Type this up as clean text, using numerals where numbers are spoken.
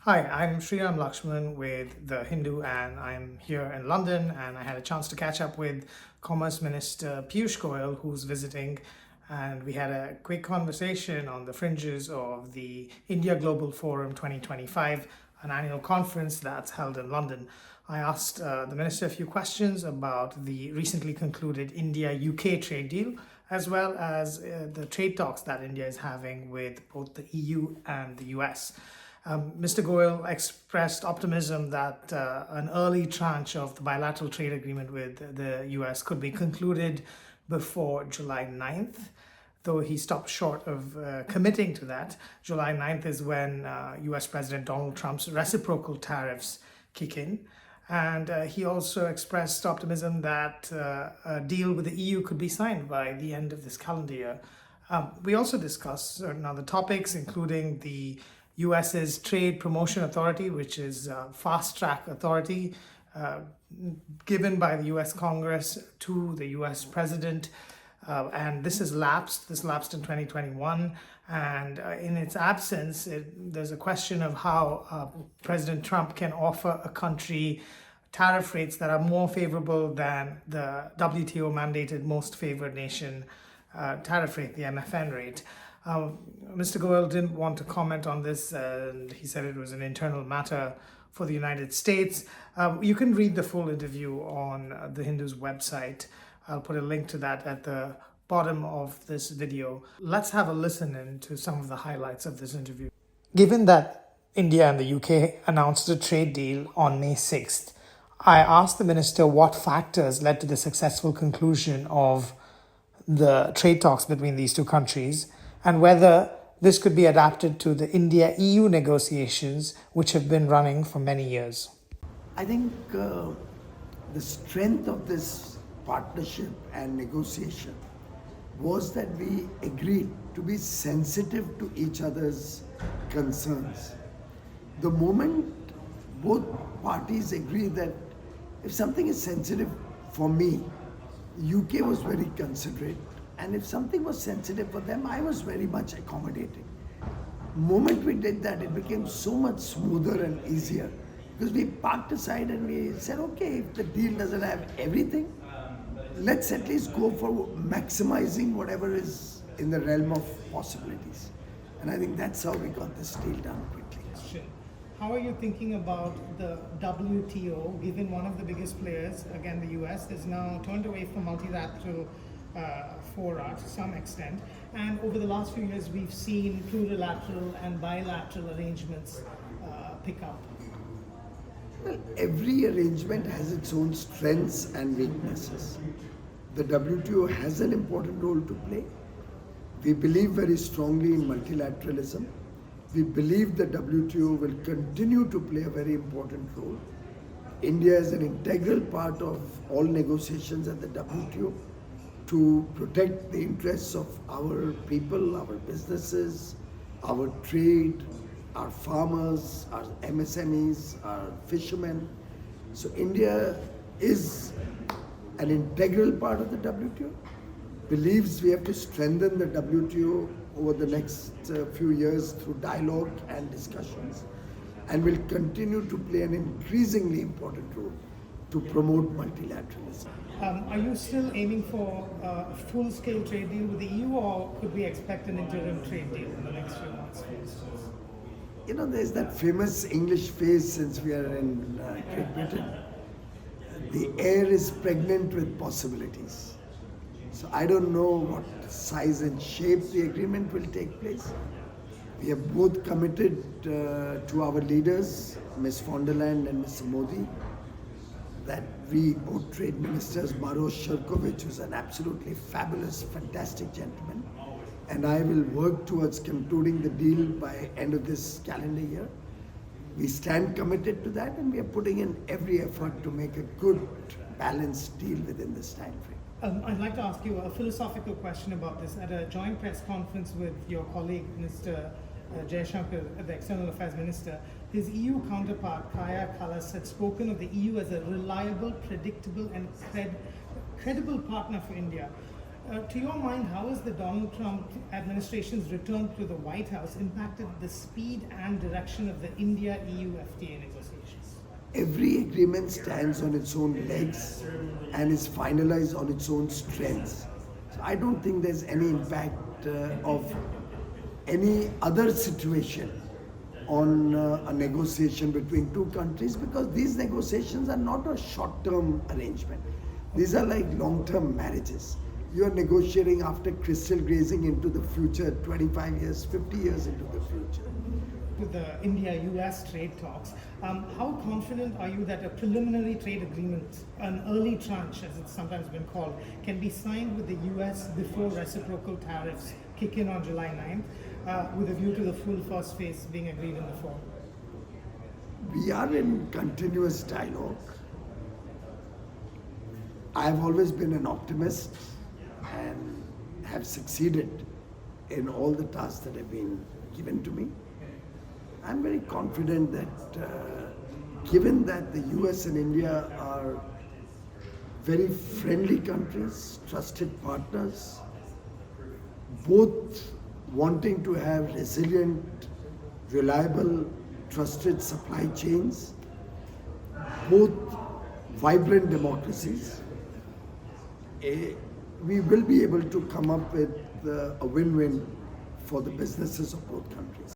Hi, I'm Sriram Lakshman with The Hindu, and I'm here in London. And I had a chance to catch up with Commerce Minister Piyush Goyal, who's visiting. And we had a quick conversation on the fringes of the India Global Forum 2025, an annual conference that's held in London. I asked the minister a few questions about the recently concluded India UK trade deal, as well as the trade talks that India is having with both the EU and the US. Mr. Goyal expressed optimism that an early tranche of the bilateral trade agreement with the US could be concluded before July 9th, though he stopped short of committing to that. July 9th is when US President Donald Trump's reciprocal tariffs kick in. And he also expressed optimism that a deal with the EU could be signed by the end of this calendar year. We also discussed certain other topics, including the US's Trade Promotion Authority, which is a fast track authority given by the US Congress to the US President. And this has lapsed. This lapsed in 2021. And in its absence, there's a question of how President Trump can offer a country tariff rates that are more favorable than the WTO mandated most favored nation tariff rate, the MFN rate. Mr. Goyal didn't want to comment on this, and he said it was an internal matter for the United States. You can read the full interview on the Hindu's website. I'll put a link to that at the bottom of this video. Let's have a listen into some of the highlights of this interview. Given that India and the UK announced a trade deal on May 6th, I asked the minister what factors led to the successful conclusion of the trade talks between these two countries, and whether this could be adapted to the India-EU negotiations, which have been running for many years. I think the strength of this partnership and negotiation was that we agreed to be sensitive to each other's concerns. The moment both parties agree that if something is sensitive for me, UK was very considerate, and if something was sensitive for them, I was very much accommodating. Moment we did that, it became so much smoother and easier, because we parked aside and we said, okay, if the deal doesn't have everything, let's at least go for maximizing whatever is in the realm of possibilities. And I think that's how we got this deal done quickly. How are you thinking about the WTO, given one of the biggest players, again the US, is now turned away from multilateral fora to some extent, and over the last few years we've seen plurilateral and bilateral arrangements pick up? Well, every arrangement has its own strengths and weaknesses. The WTO has an important role to play. We believe very strongly in multilateralism. We believe the WTO will continue to play a very important role. India is an integral part of all negotiations at the WTO to protect the interests of our people, our businesses, our trade, our farmers, our MSMEs, our fishermen. So India is an integral part of the WTO, believes we have to strengthen the WTO over the next few years through dialogue and discussions, and will continue to play an increasingly important role to promote multilateralism. Are you still aiming for a full-scale trade deal with the EU, or could we expect an interim trade deal in the next few months, for instance? You know, there's that famous English phrase, since we are in Great Britain, the air is pregnant with possibilities. So I don't know what size and shape the agreement will take place. We have both committed to our leaders, Ms. von der Leyen and Mr. Modi, that we, both trade ministers, Maros Sefcovic, who's an absolutely fabulous, fantastic gentleman, and I will work towards concluding the deal by end of this calendar year. We stand committed to that, and we are putting in every effort to make a good, balanced deal within this time frame. I'd like to ask you a philosophical question about this. At a joint press conference with your colleague, Mr. Jaishankar, the External Affairs Minister, his EU counterpart, Kaya Kallas, had spoken of the EU as a reliable, predictable and credible partner for India. To your mind, how has the Donald Trump administration's return to the White House impacted the speed and direction of the India-EU FTA negotiations? Every agreement stands on its own legs and is finalized on its own strengths. So I don't think there's any impact of any other situation on a negotiation between two countries, because these negotiations are not a short-term arrangement. These are like long-term marriages. You are negotiating after crystal gazing into the future, 25 years, 50 years into the future. With the India-US trade talks, how confident are you that a preliminary trade agreement, an early tranche as it's sometimes been called, can be signed with the US before reciprocal tariffs kick in on July 9th, with a view to the full first phase being agreed in the fall? We are in continuous dialogue. I have always been an optimist and have succeeded in all the tasks that have been given to me. I'm very confident that given that the US and India are very friendly countries, trusted partners, both wanting to have resilient, reliable, trusted supply chains, both vibrant democracies, we will be able to come up with a win-win for the businesses of both countries.